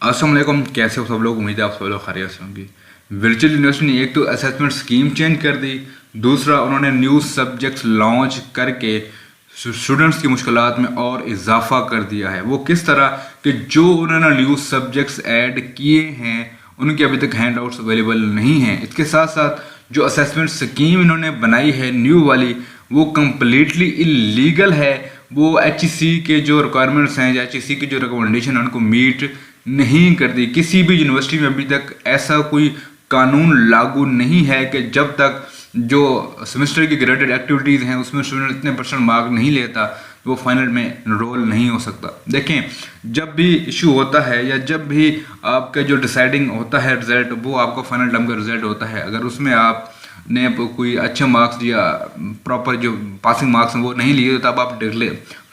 अस्सलाम वालेकुम, कैसे हो सब लोग। उम्मीद है आप सब लोग खैरियत से होंगे। वर्चुअल यूनिवर्सिटी ने एक तो असेसमेंट स्कीम चेंज कर दी, दूसरा उन्होंने न्यू सब्जेक्ट्स लॉन्च करके स्टूडेंट्स की मुश्किलात में और इजाफा कर दिया है। वो किस तरह कि जो उन्होंने न्यू सब्जेक्ट्स ऐड किए हैं उनके अभी तक हैंड आउट्स अवेलेबल नहीं हैं। इसके साथ साथ जो असेसमेंट स्कीम इन्होंने बनाई है न्यू वाली, वो कम्प्लीटली इलीगल है। वो HEC के जो रिक्वायरमेंट्स हैं या HEC की जो रिकमेंडेशन है उनको मीट नहीं करती। किसी भी यूनिवर्सिटी में अभी तक ऐसा कोई कानून लागू नहीं है कि जब तक जो सेमेस्टर की ग्रेडेड एक्टिविटीज़ हैं उसमें स्टूडेंट इतने % मार्क नहीं लेता तो वो फाइनल में इनरोल नहीं हो सकता। देखें, जब भी इशू होता है या जब भी आपका जो डिसाइडिंग होता है रिजल्ट, वो आपका फाइनल टर्म का रिजल्ट होता है। अगर उसमें आपने कोई अच्छे मार्क्स या प्रॉपर जो पासिंग मार्क्स हैं वो नहीं लिए तब आप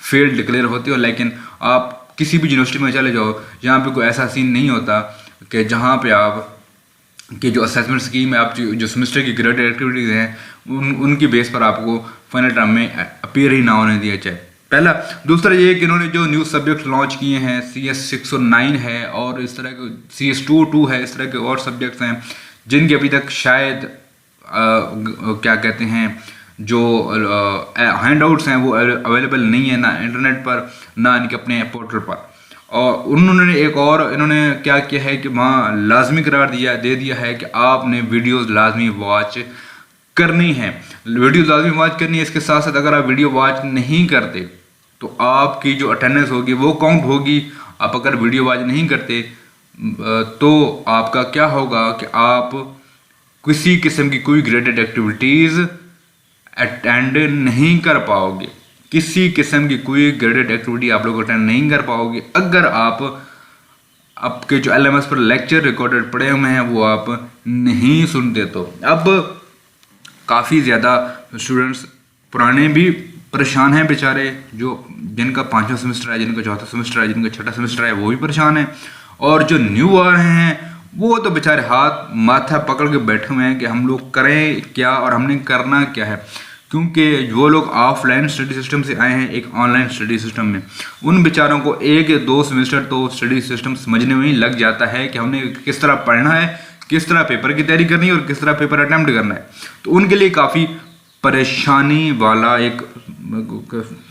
फेल डिक्लेयर होते हो। लेकिन आप किसी भी यूनिवर्सिटी में चले जाओ जहाँ पे कोई ऐसा सीन नहीं होता कि जहाँ पे आप कि जो असेसमेंट स्कीम है, आप जो सेमेस्टर की ग्रेडेड एक्टिविटीज़ हैं उनकी बेस पर आपको फाइनल टर्म में अपीयर ही ना होने दिया जाए। पहला। दूसरा ये कि इन्होंने जो न्यू सब्जेक्ट लॉन्च किए हैं, CS 609 है और इस तरह के CS 22 है, इस तरह के और सब्जेक्ट्स हैं जिनके अभी तक शायद क्या कहते हैं जो हैंड आउट्स हैं वो अवेलेबल नहीं है, ना इंटरनेट पर ना इनके अपने पोर्टल पर। और उन्होंने एक और इन्होंने क्या किया है कि वहाँ लाजमी करार दे दिया है कि आपने वीडियोस लाजमी वॉच करनी है। वीडियो लाजमी वॉच करनी है। इसके साथ साथ अगर आप वीडियो वॉच नहीं करते तो आपकी जो अटेंडेंस होगी वो काउंट होगी। आप अगर वीडियो वॉच नहीं करते तो आपका क्या होगा कि आप किसी किस्म की कोई ग्रेडेड एक्टिविटीज़ अटेंड नहीं कर पाओगे। किसी किस्म की कोई ग्रेडेड एक्टिविटी आप लोग अटेंड नहीं कर पाओगे अगर आप आपके जो LMS पर लेक्चर रिकॉर्डेड पड़े हुए हैं वो आप नहीं सुनते। तो अब काफ़ी ज़्यादा स्टूडेंट्स पुराने भी परेशान हैं बेचारे, जो जिनका 5वां सेमेस्टर है, जिनका 4था सेमेस्टर है, जिनका 6ठा सेमेस्टर है, वो भी परेशान हैं। और जो न्यू आ रहे हैं वो तो बेचारे हाथ माथा पकड़ के बैठे हुए हैं कि हम लोग करें क्या और हमने करना क्या है। क्योंकि वो लोग ऑफलाइन स्टडी सिस्टम से आए हैं एक ऑनलाइन स्टडी सिस्टम में, उन बेचारों को 1 या 2 सेमेस्टर तो स्टडी सिस्टम समझने में ही लग जाता है कि हमने किस तरह पढ़ना है, किस तरह पेपर की तैयारी करनी है और किस तरह पेपर अटैम्प्ट करना है। तो उनके लिए काफ़ी परेशानी वाला एक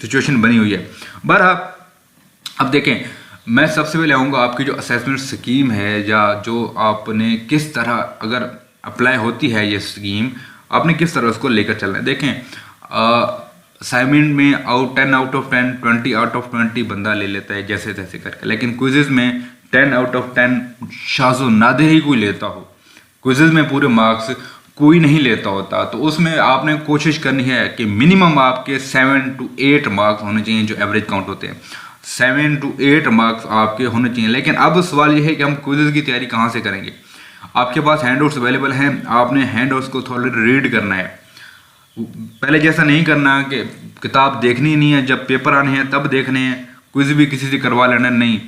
सिचुएशन बनी हुई है। बहरहाल अब देखें, मैं सबसे पहले आऊँगा आपकी जो असेसमेंट स्कीम है या जो आपने किस तरह अगर अप्लाई होती है ये स्कीम, आपने किस तरह उसको लेकर चलना है। देखें, असाइनमेंट में 10 आउट ऑफ 10, 20 आउट ऑफ 20 बंदा ले लेता है जैसे तैसे करके, लेकिन क्विज़ेज़ में 10 आउट ऑफ 10 शाज़ो नादिर ही कोई लेता हो। क्विज़ेज़ में पूरे मार्क्स कोई नहीं लेता होता। तो उसमें आपने कोशिश करनी है कि मिनिमम आपके 7 to 8 मार्क्स होने चाहिए, जो एवरेज काउंट होते हैं 7 to 8 मार्क्स आपके होने चाहिए। लेकिन अब सवाल ये है कि हम क्विज़ेज़ की तैयारी कहाँ से करेंगे। आपके पास हैंडआउट्स अवेलेबल हैं, आपने हैंडआउट्स को थोड़ा रीड करना है। पहले जैसा नहीं करना कि किताब देखनी नहीं है, जब पेपर आने हैं तब देखने हैं, क्विज़ भी किसी से करवा लेना नहीं।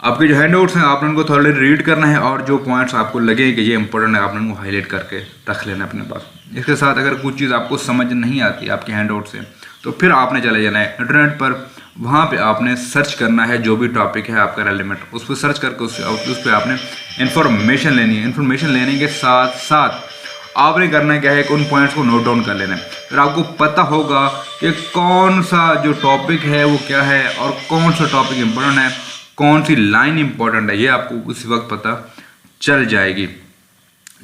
आपके जो हैंडआउट्स हैं आपने उनको थोड़ा रीड करना है और जो पॉइंट्स आपको लगे कि ये इंपॉर्टेंट है आपने उनको हाईलाइट करके रख लेना अपने पास। इसके साथ अगर कुछ चीज़ आपको समझ नहीं आती आपके हैंडआउट से तो फिर आपने चले जाना है इंटरनेट पर। वहाँ पे आपने सर्च करना है जो भी टॉपिक है आपका रेलिवेंट, उस पर सर्च करके उस पर आपने इन्फॉर्मेशन लेनी है। इन्फॉर्मेशन लेने के साथ साथ आपने करना क्या है कि उन पॉइंट्स को नोट डाउन कर लेना है। फिर आपको पता होगा कि कौन सा जो टॉपिक है वो क्या है और कौन सा टॉपिक इम्पोर्टेंट है, कौन सी लाइन इम्पोर्टेंट है, ये आपको उसी वक्त पता चल जाएगी।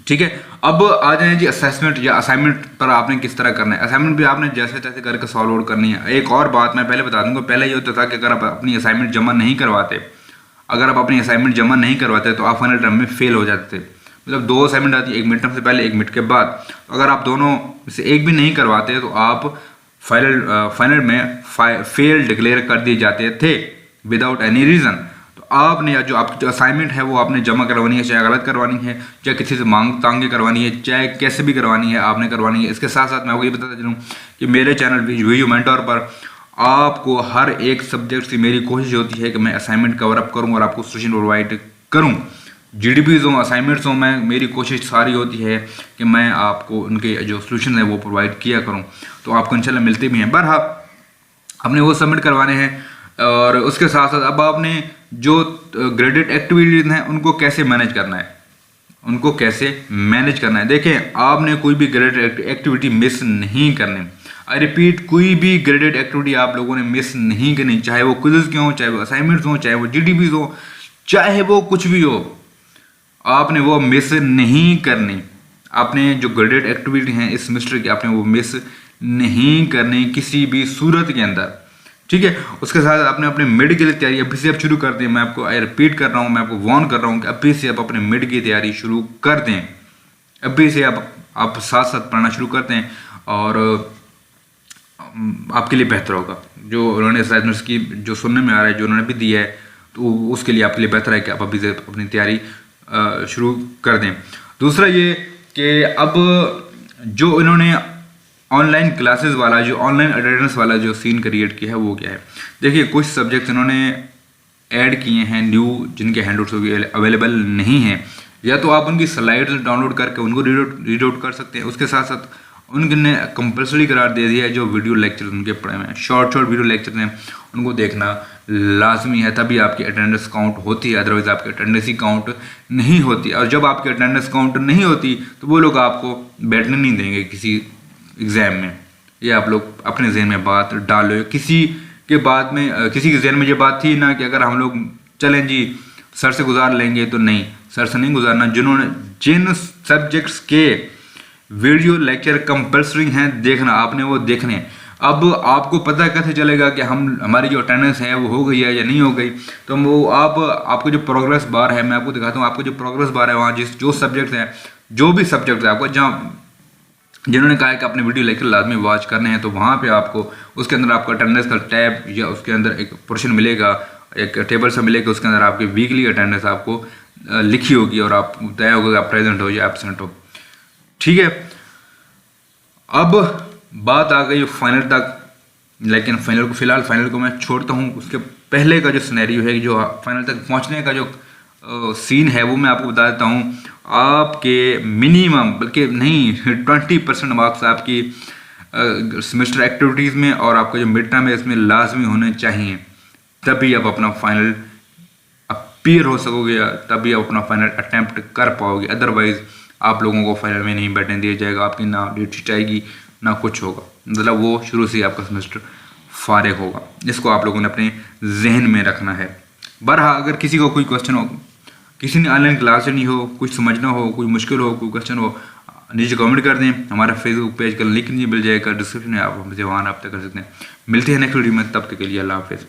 ठीक है, अब आ जाए जी असेसमेंट या असाइनमेंट पर आपने किस तरह करना है। असाइनमेंट भी आपने जैसे तैसे करके सॉल्व आउट करनी है। एक और बात मैं पहले बता दूंगा, पहले ये होता था कि अगर आप अपनी असाइनमेंट जमा नहीं करवाते, तो आप फाइनल टर्म में फेल हो जाते थे। मतलब 2 असाइनमेंट आती है, एक मिड टर्म से पहले एक मिड के बाद। अगर आप दोनों से एक भी नहीं करवाते तो आप फाइनल में फेल डिक्लेयर कर दिए जाते थे विदाउट एनी रीज़न। तो आपने जो आपकी जो असाइनमेंट है वो आपने जमा करवानी है, चाहे गलत करवानी है, चाहे किसी से मांग तांगे करवानी है, चाहे कैसे भी करवानी है आपने करवानी है। इसके साथ साथ मैं आपको ये बताता चलूँ कि मेरे चैनल वीडियो मेंटोर पर आपको हर एक सब्जेक्ट से मेरी कोशिश होती है कि मैं असाइनमेंट कवर अप करूँ और आपको सोल्यूशन प्रोवाइड करूँ। GDPs हों, असाइनमेंट्स हों, मेरी कोशिश सारी होती है कि मैं आपको उनके जो सोल्यूशन है वो प्रोवाइड किया करूँ। तो आपको इंशाल्लाह मिलते भी हैं। बहरहाल आपने वो सबमिट करवाने हैं और उसके साथ साथ अब आपने जो ग्रेडेड एक्टिविटीज हैं उनको कैसे मैनेज करना है, उनको कैसे मैनेज करना है। देखें, आपने कोई भी ग्रेडेड एक्टिविटी मिस नहीं करनी। आई रिपीट, कोई भी ग्रेडेड एक्टिविटी आप लोगों ने मिस नहीं करनी, चाहे वो क्विज़ के हों, चाहे वो असाइनमेंट्स हों, चाहे वो जीडीपीज हो, चाहे वो कुछ भी हो, आपने वो मिस नहीं करनी। आपने जो ग्रेडेड एक्टिविटी हैं इस सेमेस्टर की, आपने वो मिस नहीं करनी किसी भी सूरत के अंदर, ठीक है। उसके साथ आपने अपने मिड की तैयारी अभी से आप शुरू कर दें। मैं आपको रिपीट कर रहा हूँ, मैं आपको वार्न कर रहा हूँ कि अभी से आप अपने मिड की तैयारी शुरू कर दें। अभी से आप साथ साथ पढ़ना शुरू कर दें और आपके लिए बेहतर होगा। जो उन्होंने असाइनमेंट्स की जो सुनने में आ रहा है, जो उन्होंने भी दिया है, तो उसके लिए आपके लिए बेहतर है कि आप अभी से अपनी तैयारी शुरू कर दें। दूसरा ये कि अब जो इन्होंने ऑनलाइन क्लासेस वाला, जो ऑनलाइन अटेंडेंस वाला जो सीन क्रिएट किया है वो क्या है। देखिए, कुछ सब्जेक्ट्स इन्होंने ऐड किए हैं न्यू, जिनके हैंडआउट्स अवेलेबल नहीं हैं, या तो आप उनकी स्लाइड्स डाउनलोड करके उनको रीड आउट कर सकते हैं। उसके साथ साथ उनने कंपलसरी करार दे दिया है जो वीडियो लेक्चर उनके पढ़े हुए हैं, शॉर्ट वीडियो लेक्चर हैं, उनको देखना लाजमी है, तभी आपकी अटेंडेंस काउंट होती है, अदरवाइज आपकी अटेंडेंस ही काउंट नहीं होती। और जब आपकी अटेंडेंस काउंट नहीं होती तो वो लोग आपको बैठने नहीं देंगे किसी एग्ज़ाम में। ये आप लोग अपने जहन में बात डालो। किसी के जहन में ये बात थी ना कि अगर हम लोग चलें जी सर से गुजार लेंगे, तो नहीं, सर से नहीं गुजारना। जिन सब्जेक्ट्स के वीडियो लेक्चर कंपल्सरी हैं देखना, आपने वो देखने। अब आपको पता कैसे चलेगा कि हमारी जो अटेंडेंस है वो हो गई है या नहीं हो गई। तो वो आपको जो प्रोग्रेस बार है, मैं आपको दिखाता हूँ। आपको जो प्रोग्रेस बार है वहाँ जो सब्जेक्ट हैं, जो भी सब्जेक्ट है आपको, जहाँ जिन्होंने कहा है कि अपने वीडियो लेक्चर लाजमी वॉच करने हैं, तो वहाँ पे आपको उसके अंदर आपका अटेंडेंस का टैब या उसके अंदर एक पोर्शन मिलेगा, एक टेबल सा मिलेगा, उसके अंदर आपकी वीकली अटेंडेंस आपको लिखी होगी और आप तय होगा कि आप प्रेजेंट हो या एब्सेंट हो, ठीक है। अब बात आ गई फाइनल तक, लेकिन फिलहाल फाइनल को मैं छोड़ता हूँ। उसके पहले का जो सिनेरियो है, जो फाइनल तक पहुँचने का जो सीन है, वो मैं आपको बता देता हूँ। आपके मिनिमम, बल्कि नहीं 20% मार्क्स आपकी सेमेस्टर एक्टिविटीज़ में और आपका जो मिड टर्म है इसमें लाजमी होने चाहिए, तभी आप अपना फाइनल अपीयर हो सकोगे, तभी आप अपना फाइनल अटैम्प्ट कर पाओगे। अदरवाइज आप लोगों को फाइनल में नहीं बैठने दिया जाएगा, आपकी ना डेट शीट आएगी ना कुछ होगा, मतलब वो शुरू से ही आपका सेमेस्टर फारिग होगा। इसको आप लोगों ने अपने जहन में रखना है। बहरहाल अगर किसी को कोई क्वेश्चन हो, किसी ने ऑनलाइन क्लास लेनी हो, कुछ समझना हो, कोई मुश्किल हो, कोई क्वेश्चन हो, नीचे कमेंट कर दें। हमारा फेसबुक पेज का लिंक नीचे मिल जाएगा डिस्क्रिप्शन में, आप हमसे वहाँ रब्ता कर सकते हैं। मिलते हैं नेक्स्ट वीडियो में, तब तक के लिए अल्लाह हाफिज़।